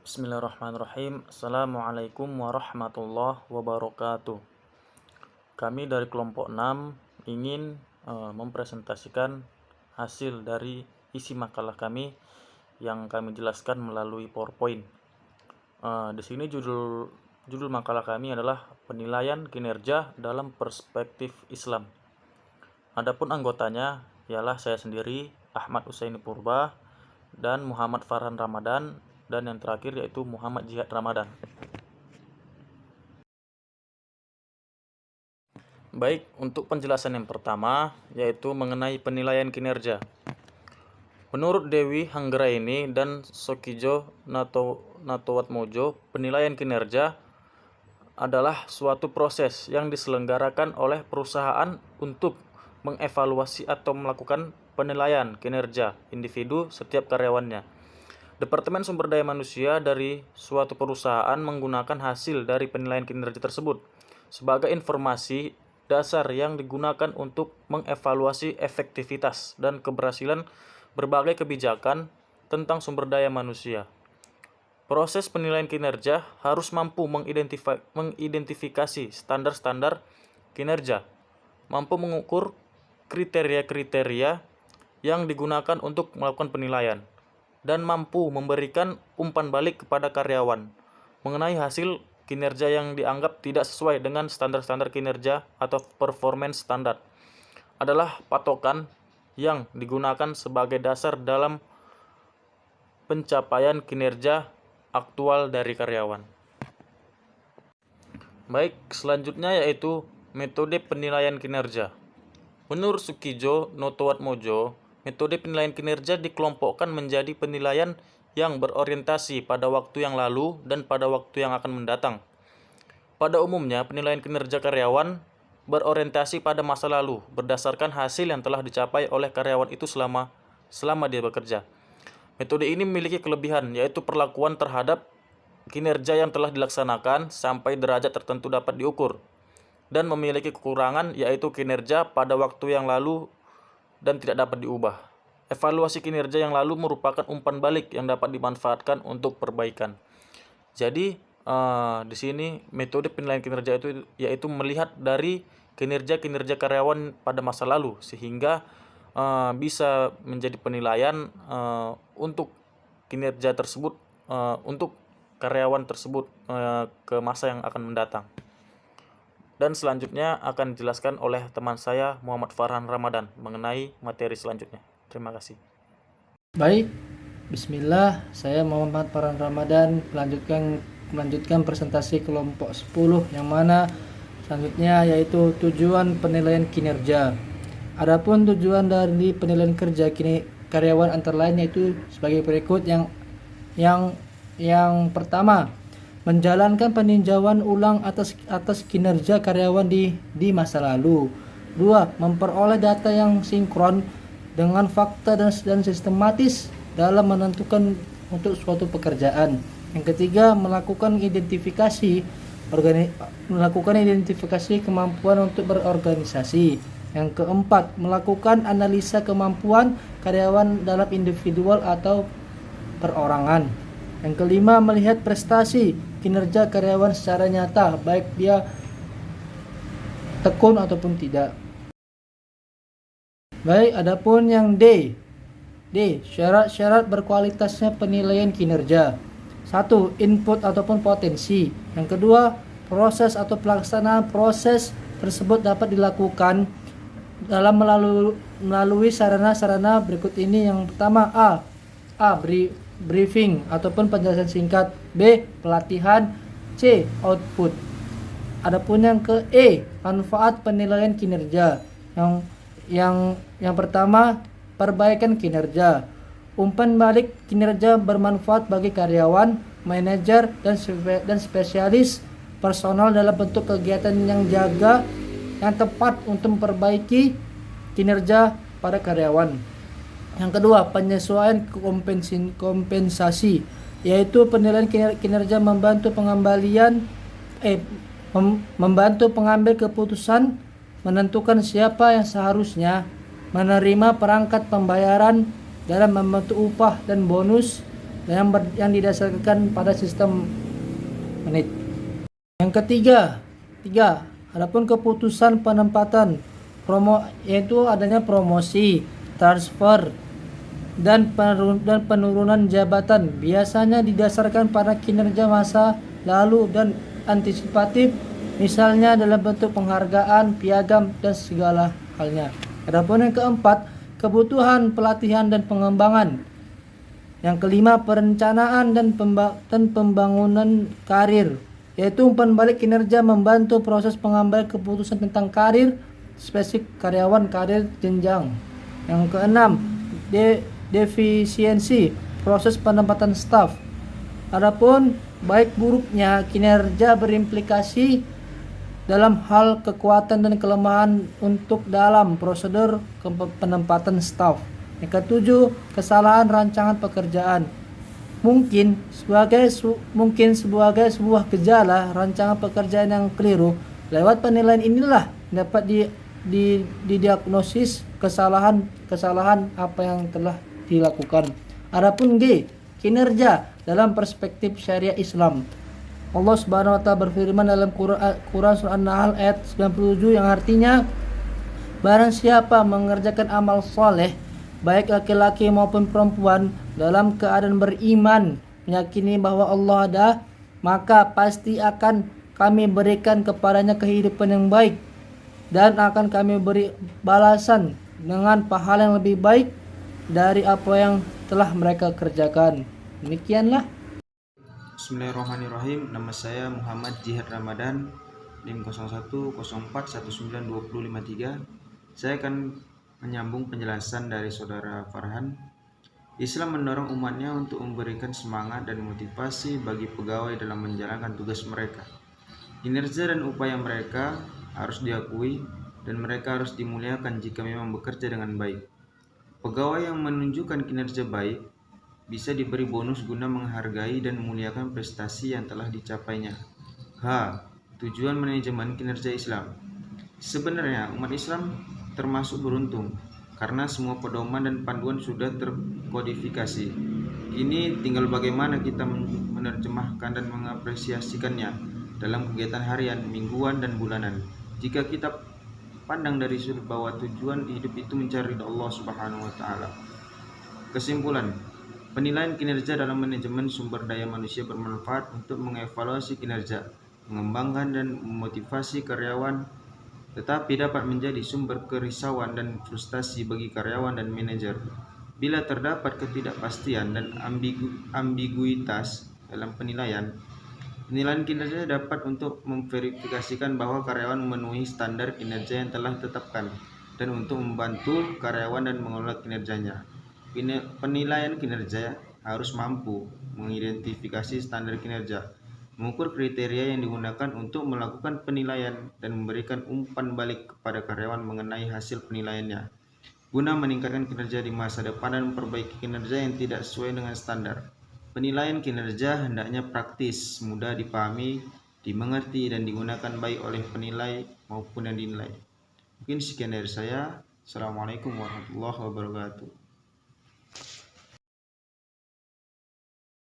Bismillahirrahmanirrahim. Assalamualaikum warahmatullahi wabarakatuh. Kami dari kelompok 6 ingin mempresentasikan hasil dari isi makalah kami yang kami jelaskan melalui PowerPoint. Di sini judul makalah kami adalah penilaian kinerja dalam perspektif Islam. Adapun anggotanya ialah saya sendiri, Ahmad Usaini Purba, dan Muhammad Farhan Ramadan, dan yang terakhir yaitu Muhammad Jihad Ramadan. Baik, untuk penjelasan yang pertama yaitu mengenai penilaian kinerja. Menurut Dewi Hanggraini dan Sokijo Natowatmojo, penilaian kinerja adalah suatu proses yang diselenggarakan oleh perusahaan untuk mengevaluasi atau melakukan penilaian kinerja individu setiap karyawannya. Departemen Sumber Daya Manusia dari suatu perusahaan menggunakan hasil dari penilaian kinerja tersebut sebagai informasi dasar yang digunakan untuk mengevaluasi efektivitas dan keberhasilan berbagai kebijakan tentang sumber daya manusia. Proses penilaian kinerja harus mampu mengidentifikasi standar-standar kinerja, mampu mengukur kriteria-kriteria yang digunakan untuk melakukan penilaian, dan mampu memberikan umpan balik kepada karyawan mengenai hasil kinerja yang dianggap tidak sesuai dengan standar-standar kinerja atau performance standar adalah patokan yang digunakan sebagai dasar dalam pencapaian kinerja aktual dari karyawan. Baik, selanjutnya yaitu metode penilaian kinerja. Menurut Sukijo Notowatmojo, metode penilaian kinerja dikelompokkan menjadi penilaian yang berorientasi pada waktu yang lalu dan pada waktu yang akan mendatang. Pada umumnya, penilaian kinerja karyawan berorientasi pada masa lalu berdasarkan hasil yang telah dicapai oleh karyawan itu selama dia bekerja. Metode ini memiliki kelebihan, yaitu perlakuan terhadap kinerja yang telah dilaksanakan sampai derajat tertentu dapat diukur, dan memiliki kekurangan, yaitu kinerja pada waktu yang lalu dan tidak dapat diubah. Evaluasi kinerja yang lalu merupakan umpan balik yang dapat dimanfaatkan untuk perbaikan. Jadi di sini metode penilaian kinerja itu yaitu melihat dari kinerja karyawan pada masa lalu sehingga bisa menjadi penilaian untuk kinerja tersebut untuk karyawan tersebut ke masa yang akan mendatang. Dan selanjutnya akan dijelaskan oleh teman saya Muhammad Farhan Ramadan mengenai materi selanjutnya. Terima kasih. Baik, bismillah, saya Muhammad Farhan Ramadan melanjutkan presentasi kelompok 10 yang mana selanjutnya yaitu tujuan penilaian kinerja. Adapun tujuan dari penilaian kerja karyawan antara lain yaitu sebagai berikut. Yang pertama, menjalankan peninjauan ulang atas kinerja karyawan di masa lalu. 2. Memperoleh data yang sinkron dengan fakta dan sistematis dalam menentukan untuk suatu pekerjaan. Yang ketiga, melakukan identifikasi kemampuan untuk berorganisasi. Yang keempat, melakukan analisa kemampuan karyawan dalam individual atau perorangan. Yang kelima, melihat prestasi kinerja karyawan secara nyata, baik dia tekun ataupun tidak. Baik, adapun yang D, syarat-syarat berkualitasnya penilaian kinerja. 1. Input ataupun potensi. Yang kedua, proses atau pelaksanaan proses tersebut dapat dilakukan dalam melalui sarana-sarana berikut ini. Yang pertama, briefing ataupun penjelasan singkat. B. Pelatihan. C. Output. Adapun yang ke E, manfaat penilaian kinerja. Yang pertama, perbaikan kinerja. Umpan balik kinerja bermanfaat bagi karyawan, manajer, dan spesialis personal dalam bentuk kegiatan yang tepat untuk memperbaiki kinerja pada karyawan. Yang kedua, penyesuaian kompensasi, yaitu penilaian kinerja membantu pengambil keputusan menentukan siapa yang seharusnya menerima perangkat pembayaran dalam membentuk upah dan bonus yang didasarkan pada sistem menit. Yang ketiga, adapun keputusan penempatan yaitu adanya promosi, transfer, dan penurunan jabatan biasanya didasarkan pada kinerja masa lalu dan antisipatif, misalnya dalam bentuk penghargaan, piagam, dan segala halnya. Adapun yang keempat, kebutuhan pelatihan dan pengembangan. Yang kelima, perencanaan dan pembangunan karir, yaitu umpan balik kinerja membantu proses pengambilan keputusan tentang karir spesifik karyawan, karir jenjang. Yang keenam, defisiensi proses penempatan staf. Adapun baik buruknya kinerja berimplikasi dalam hal kekuatan dan kelemahan untuk dalam prosedur penempatan staf. Yang ketujuh, kesalahan rancangan pekerjaan. Mungkin sebagai sebuah gejala rancangan pekerjaan yang keliru. Lewat penilaian inilah dapat didiagnosis kesalahan apa yang telah dilakukan. Adapun G, kinerja dalam perspektif syariah Islam. Allah Subhanahu wa taala berfirman dalam Quran surah An-Nahl ayat 97 yang artinya, barang siapa mengerjakan amal soleh baik laki-laki maupun perempuan dalam keadaan beriman, meyakini bahwa Allah ada, maka pasti akan kami berikan kepadanya kehidupan yang baik dan akan kami beri balasan dengan pahala yang lebih baik dari apa yang telah mereka kerjakan. Demikianlah. Bismillahirrahmanirrahim. Nama saya Muhammad Jihad Ramadan, NIM 0104192053. Saya akan menyambung penjelasan dari saudara Farhan. Islam mendorong umatnya untuk memberikan semangat dan motivasi bagi pegawai dalam menjalankan tugas mereka. Kinerja dan upaya mereka harus diakui dan mereka harus dimuliakan jika memang bekerja dengan baik. Pegawai yang menunjukkan kinerja baik bisa diberi bonus guna menghargai dan memuliakan prestasi yang telah dicapainya. Tujuan manajemen kinerja Islam. Sebenarnya umat Islam termasuk beruntung karena semua pedoman dan panduan sudah terkodifikasi. Ini tinggal bagaimana kita menerjemahkan dan mengapresiasikannya dalam kegiatan harian, mingguan, dan bulanan. Jika kita pandang dari sudut bahwa tujuan hidup itu mencari ridha Allah Subhanahu wa taala. Kesimpulan, penilaian kinerja dalam manajemen sumber daya manusia bermanfaat untuk mengevaluasi kinerja, mengembangkan dan memotivasi karyawan, tetapi dapat menjadi sumber kerisauan dan frustasi bagi karyawan dan manajer. Bila terdapat ketidakpastian dan ambiguitas dalam penilaian kinerja dapat untuk memverifikasikan bahwa karyawan memenuhi standar kinerja yang telah ditetapkan dan untuk membantu karyawan dan mengelola kinerjanya. Penilaian kinerja harus mampu mengidentifikasi standar kinerja, mengukur kriteria yang digunakan untuk melakukan penilaian dan memberikan umpan balik kepada karyawan mengenai hasil penilaiannya, guna meningkatkan kinerja di masa depan dan memperbaiki kinerja yang tidak sesuai dengan standar. Penilaian kinerja hendaknya praktis, mudah dipahami, dimengerti, dan digunakan baik oleh penilai maupun yang dinilai. Mungkin sekian dari saya. Assalamualaikum warahmatullahi wabarakatuh.